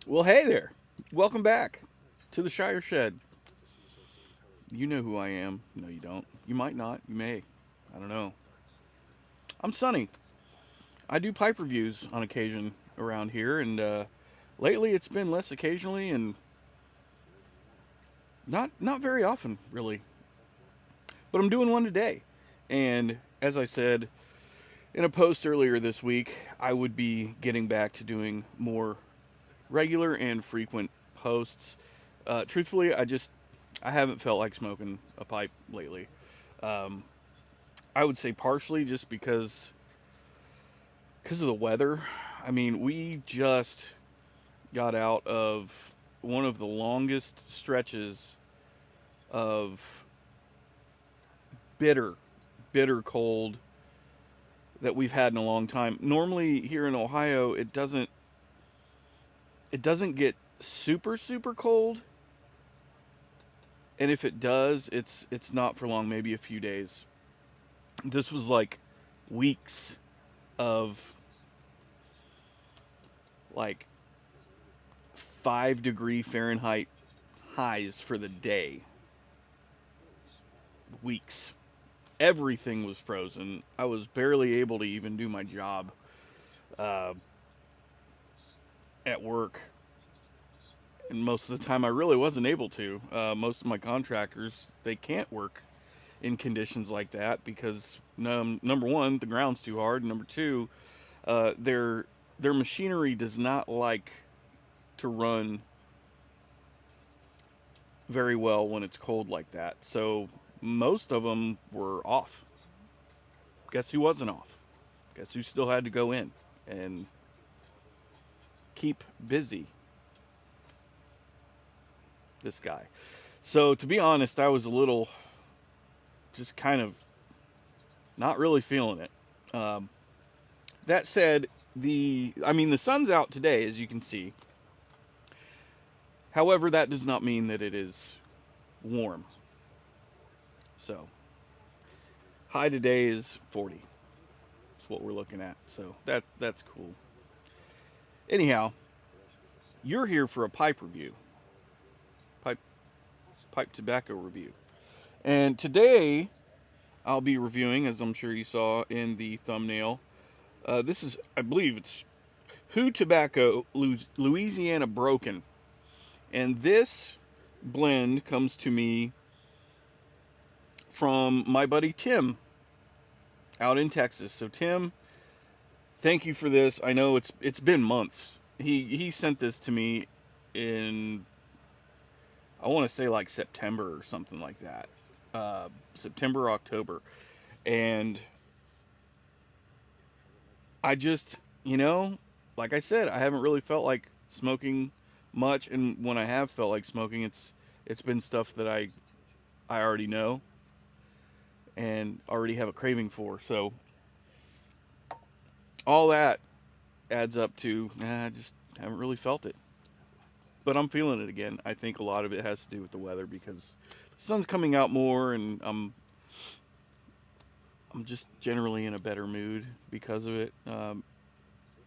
Well, hey there. Welcome back to the Shire Shed. You know who I am. No, you don't. You might not. You may. I don't know. I'm Sunny. I do pipe reviews on occasion around here, and lately it's been less occasionally and not very often, really. But I'm doing one today. And as I said in a post earlier this week, I would be getting back to doing more regular and frequent posts. Truthfully, I haven't felt like smoking a pipe lately. Um, I would say partially just because of the weather. I mean, we just got out of one of the longest stretches of bitter, bitter cold that we've had in a long time. Normally here in Ohio, it doesn't get super cold, and if it does, it's not for long, maybe a few days. This was like weeks of like 5-degree Fahrenheit highs for the day. Weeks. Everything was frozen. I was barely able to even do my job uh, at work. And most of the time, I really wasn't able to. Most of my contractors, they can't work in conditions like that because number one, the ground's too hard. Number two, their machinery does not like to run very well when it's cold like that. So most of them were off. Guess who wasn't off? Guess who still had to go in and keep busy? This guy. So to be honest, I was a little just kind of not really feeling it. Um, that said, the sun's out today, as you can see. However, that does not mean that it is warm. So high today is 40. That's what we're looking at. So that's cool. Anyhow, you're here for a pipe review, pipe pipe tobacco review, and today I'll be reviewing, as I'm sure you saw in the thumbnail. This is, I believe, it's Who Tobacco Louisiana Broken, and this blend comes to me from my buddy Tim out in Texas. So Tim, thank you for this. I know it's been months. He sent this to me in, I want to say, like September or something like that. September, October. And I just, you know, like I said, I haven't really felt like smoking much, and when I have felt like smoking, it's been stuff that I already know and already have a craving for. So all that adds up to, I just haven't really felt it. But I'm feeling it again. I think a lot of it has to do with the weather because the sun's coming out more, and I'm just generally in a better mood because of it.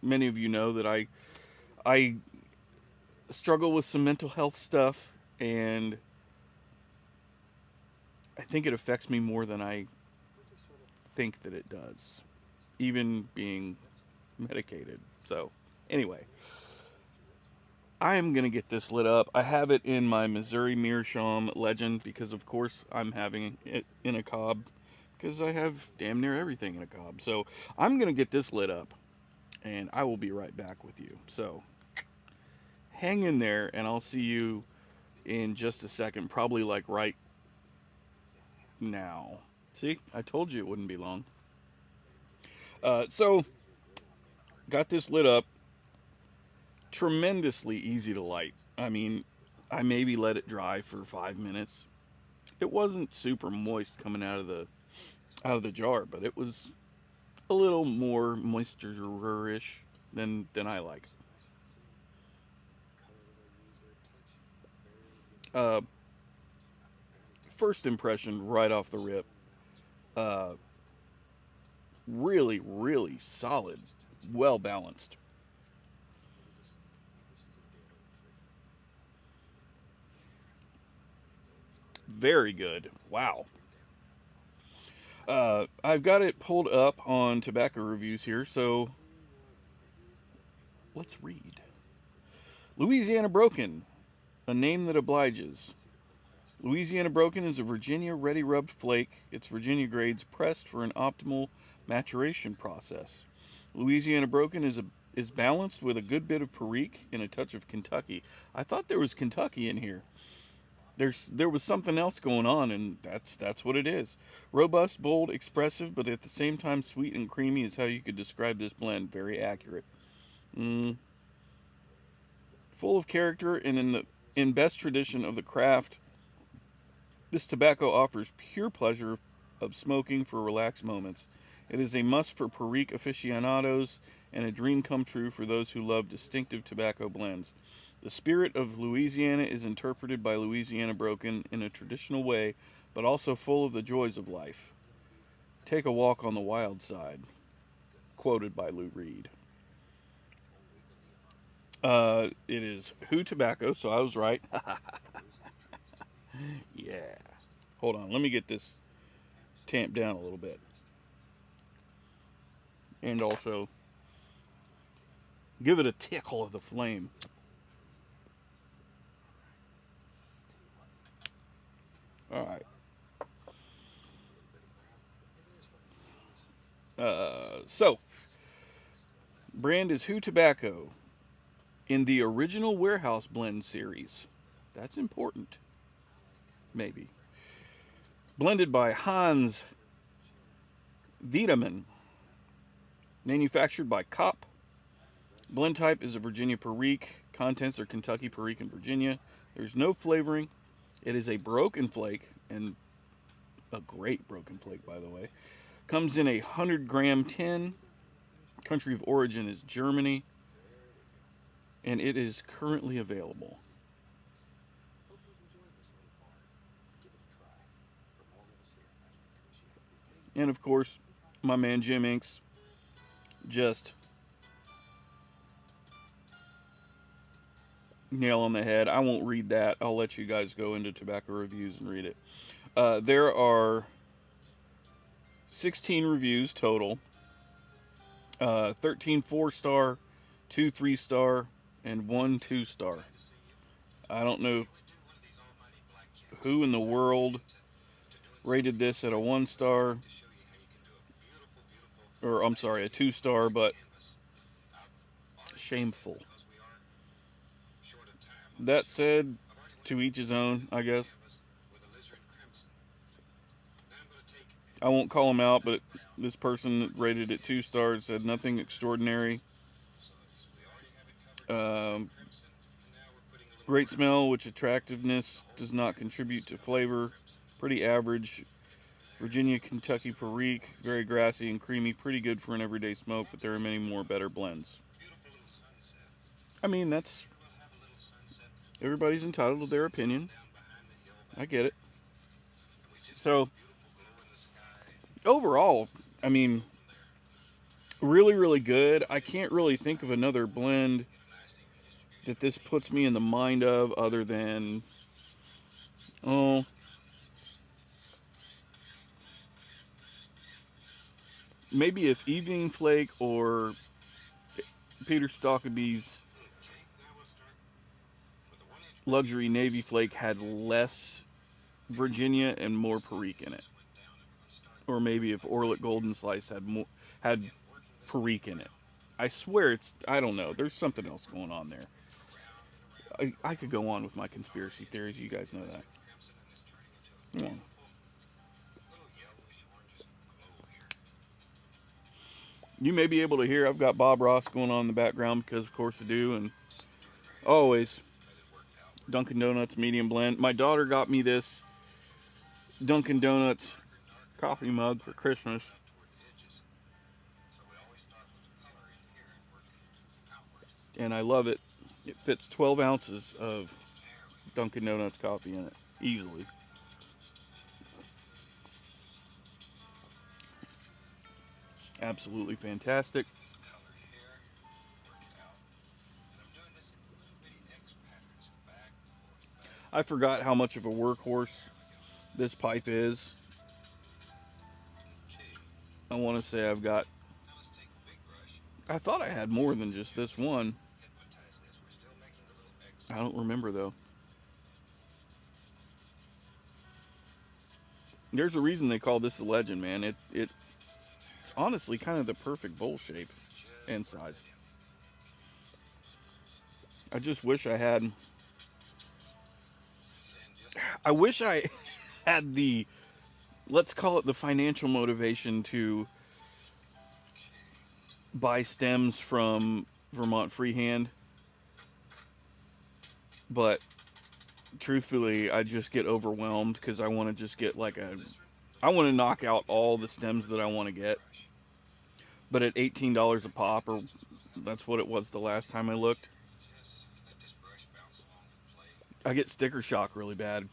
Many of you know that I struggle with some mental health stuff, and I think it affects me more than I think that it does, even being medicated. So, anyway, I am going to get this lit up. I have it in my Missouri Meerschaum Legend because, of course, I'm having it in a cob because I have damn near everything in a cob. So, I'm going to get this lit up and I will be right back with you. So, hang in there and I'll see you in just a second, probably like right now. See, I told you it wouldn't be long. So, got this lit up. Tremendously easy to light. I mean, I maybe let it dry for 5 minutes. It wasn't super moist coming out of the jar, but it was a little more moisture-ish than I like. Uh, First impression right off the rip, uh, really solid, well balanced. Very good. Wow. I've got it pulled up on tobacco reviews here, so let's read. Louisiana Broken, a name that obliges. Louisiana Broken is a Virginia ready rubbed flake. Its Virginia grades pressed for an optimal maturation process. Louisiana Broken is balanced with a good bit of Perique and a touch of Kentucky. I thought there was Kentucky in here. There was something else going on, and that's what it is. Robust, bold, expressive, but at the same time sweet and creamy is how you could describe this blend. Very accurate. Mm. Full of character and in best tradition of the craft, this tobacco offers pure pleasure of smoking for relaxed moments. It is a must for Perique aficionados and a dream come true for those who love distinctive tobacco blends. The spirit of Louisiana is interpreted by Louisiana Broken in a traditional way, but also full of the joys of life. Take a walk on the wild side. Quoted by Lou Reed. It is Who Tobacco, so I was right. Yeah. Hold on, let me get this tamped down a little bit. And also give it a tickle of the flame. All right. So, brand is Who Tobacco in the original Warehouse Blend series. That's important. Maybe. Blended by Hans Wiedemann. Manufactured by Kopp. Blend type is a Virginia Perique. Contents are Kentucky Perique and Virginia. There's no flavoring. It is a broken flake, and a great broken flake, by the way. Comes in a 100-gram tin. Country of origin is Germany, and it is currently available. And of course, my man Jim Inks just nail on the head. I won't read that. I'll let you guys go into tobacco reviews and read it. There are 16 reviews total. 13 4-star, 2 3-star, and 1 2-star. I don't know who in the world rated this at a 1-star, or I'm sorry, a 2-star, but shameful. That said, to each his own, I guess. I won't call him out, but this person that rated it 2 stars said nothing extraordinary. Um, Great smell, which attractiveness does not contribute to flavor. Pretty average. Virginia Kentucky Perique, very grassy and creamy, pretty good for an everyday smoke, but there are many more better blends. I mean, that's everybody's entitled to their opinion. I get it. So, overall, I mean, really, really good. I can't really think of another blend that this puts me in the mind of other than, oh, maybe if Evening Flake or Peter Stockaby's Luxury Navy Flake had less Virginia and more Perique in it. Or maybe if Orlet Golden Slice had Perique in it. I swear I don't know. There's something else going on there. I could go on with my conspiracy theories. You guys know that. Yeah. You may be able to hear I've got Bob Ross going on in the background because, of course, I do. And always Dunkin' Donuts medium blend. My daughter got me this Dunkin' Donuts coffee mug for Christmas. And I love it. It fits 12 ounces of Dunkin' Donuts coffee in it easily. Absolutely fantastic. I forgot how much of a workhorse this pipe is. I want to say I've got. I thought I had more than just this one. I don't remember though. There's a reason they call this the legend, man. It's honestly kind of the perfect bowl shape and size. I just wish I had. I wish I had the, let's call it the financial motivation to buy stems from Vermont Freehand. But truthfully, I just get overwhelmed because I want to just get like a. I want to knock out all the stems that I want to get. But at $18 a pop, or that's what it was the last time I looked, I get sticker shock really bad.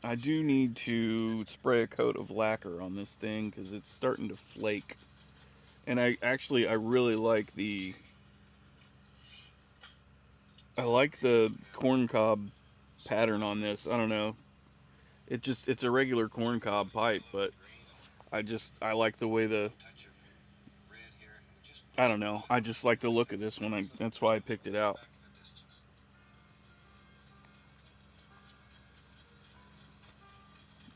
I do need to spray a coat of lacquer on this thing because it's starting to flake. And I really like the. I like the corn cob pattern on this. I don't know. It's a regular corn cob pipe, but I like the way the. I don't know. I just like the look of this one. That's why I picked it out.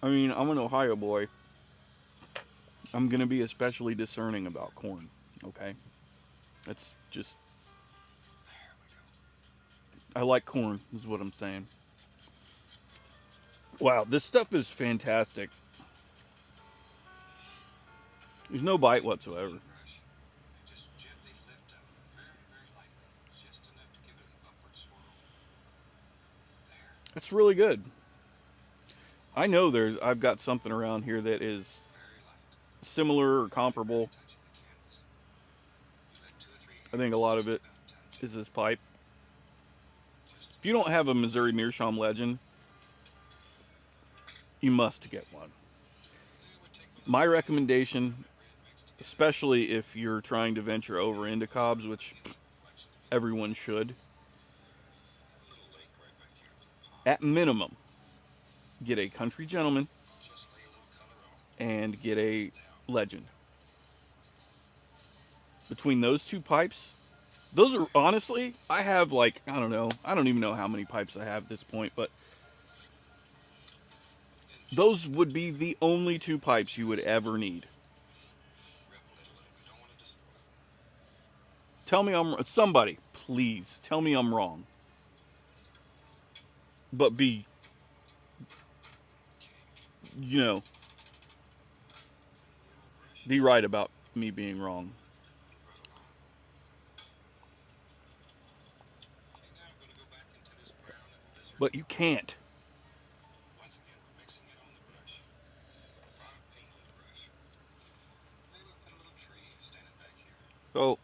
I mean, I'm an Ohio boy. I'm gonna be especially discerning about corn. Okay, that's just. I like corn. Is what I'm saying. Wow, this stuff is fantastic. There's no bite whatsoever. That's really good. I know I've got something around here that is similar or comparable. I think a lot of it is this pipe. If you don't have a Missouri Meerschaum Legend, you must get one. My recommendation, especially if you're trying to venture over into cobs, which everyone should, at minimum, get a Country Gentleman and get a Legend. Between those two pipes, those are honestly, I have like, I don't know, I don't even know how many pipes I have at this point, but those would be the only two pipes you would ever need. Tell me somebody, please tell me I'm wrong. But you know, be right about me being wrong. But you can't. So,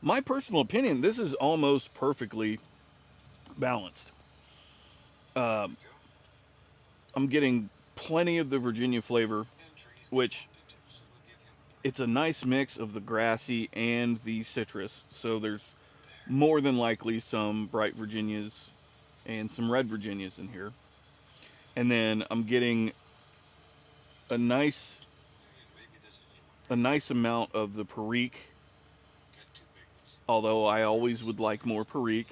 my personal opinion, this is almost perfectly balanced. Um, I'm getting plenty of the Virginia flavor, which it's a nice mix of the grassy and the citrus. So there's more than likely some bright Virginias and some red Virginias in here. And then I'm getting a nice a nice amount of the Perique, although I always would like more Perique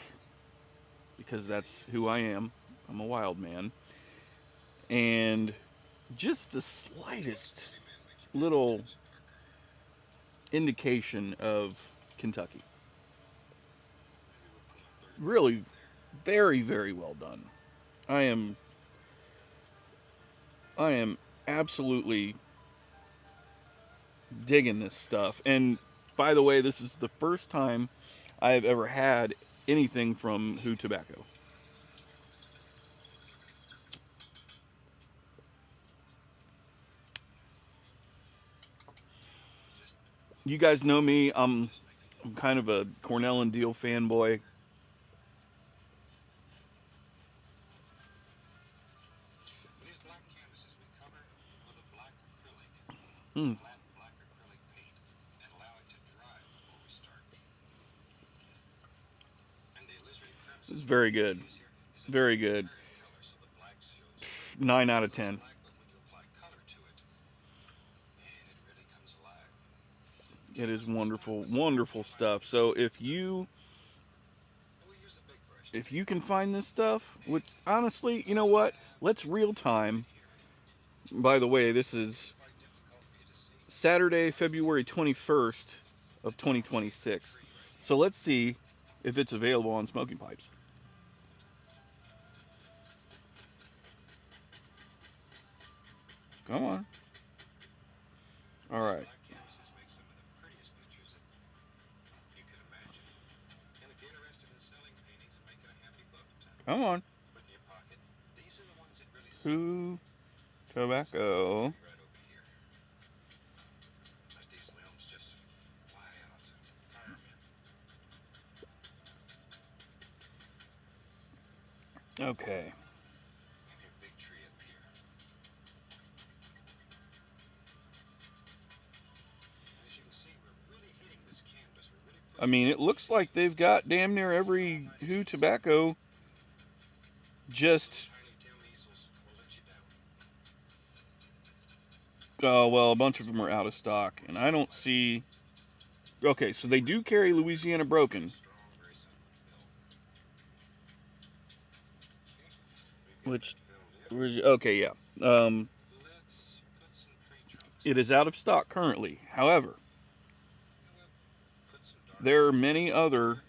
because that's who I am. I'm a wild man. And just the slightest little indication of Kentucky. Really very, very well done. I am I am absolutely digging this stuff. And by the way, this is the first time I have ever had anything from Who Tobacco. You guys know me. I'm kind of a Cornell and Diehl fanboy. Mm. It's very good. Very good. 9 out of 10. It is wonderful, wonderful stuff. So if you can find this stuff, which honestly, you know what? Let's real time. By the way, this is Saturday, February 21st of 2026. So let's see if it's available on Smoking Pipes. Come on. All right. Come on. Who tobacco? Okay. I mean, it looks like they've got damn near every Who tobacco just. Oh, well, a bunch of them are out of stock, and I don't see. Okay, so they do carry Louisiana Broken, which. Okay, yeah. It is out of stock currently. However, there are many other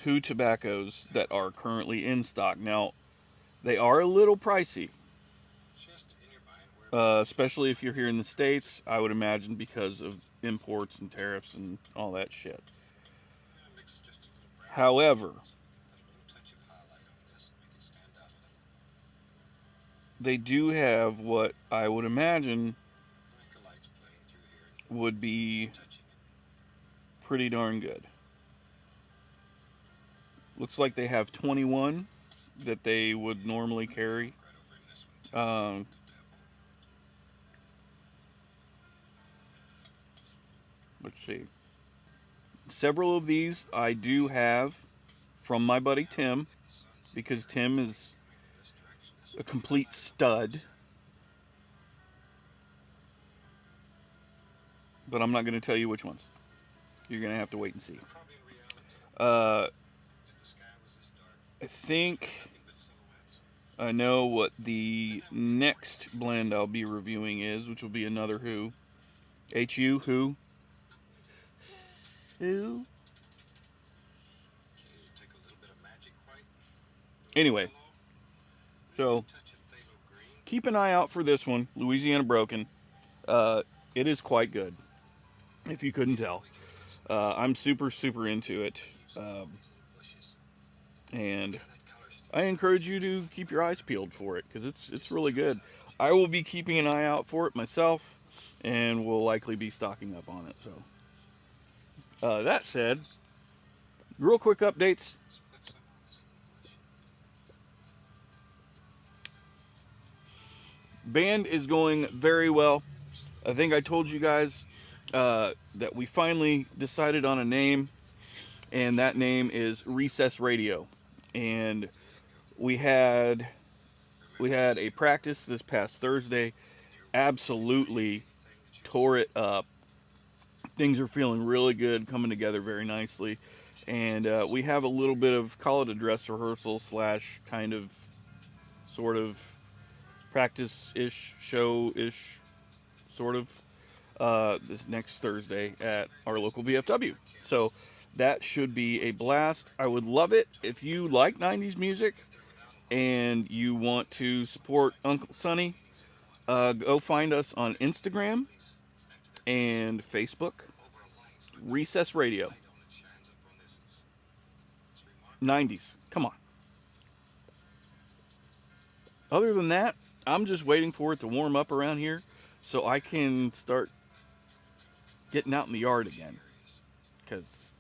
Who tobaccos that are currently in stock. Now, they are a little pricey, especially if you're here in the States, I would imagine because of imports and tariffs and all that shit. However, they do have what I would imagine would be pretty darn good. Looks like they have 21 that they would normally carry. Um, let's see. Several of these I do have from my buddy Tim, because Tim is a complete stud. But I'm not going to tell you which ones. You're going to have to wait and see. I think I know what the next blend I'll be reviewing is, which will be another Who. H-U, Who. Who? Anyway, so keep an eye out for this one, Louisiana Broken. It is quite good, if you couldn't tell. I'm super, super into it. And I encourage you to keep your eyes peeled for it, because it's really good. I will be keeping an eye out for it myself, and will likely be stocking up on it. So, that said, real quick updates. Band is going very well. I think I told you guys that we finally decided on a name, and that name is Recess Radio. And we had a practice this past Thursday. Absolutely tore it up. Things are feeling really good, coming together very nicely, and we have a little bit of, call it a dress rehearsal slash kind of sort of practice-ish, show-ish sort of, this next Thursday at our local VFW. So that should be a blast. I would love it if you like 90s music and you want to support Uncle Sonny. Go find us on Instagram and Facebook. Recess Radio. 90s. Come on. Other than that, I'm just waiting for it to warm up around here so I can start getting out in the yard again. Because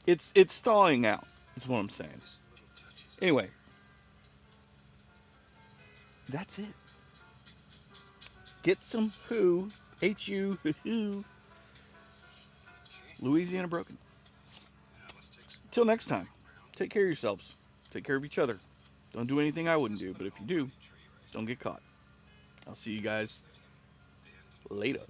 it's thawing out, is what I'm saying. Anyway, that's it. Get some Who, H-U, Who. Louisiana broken. Till next time, take care of yourselves. Take care of each other. Don't do anything I wouldn't do, but if you do, don't get caught. I'll see you guys later.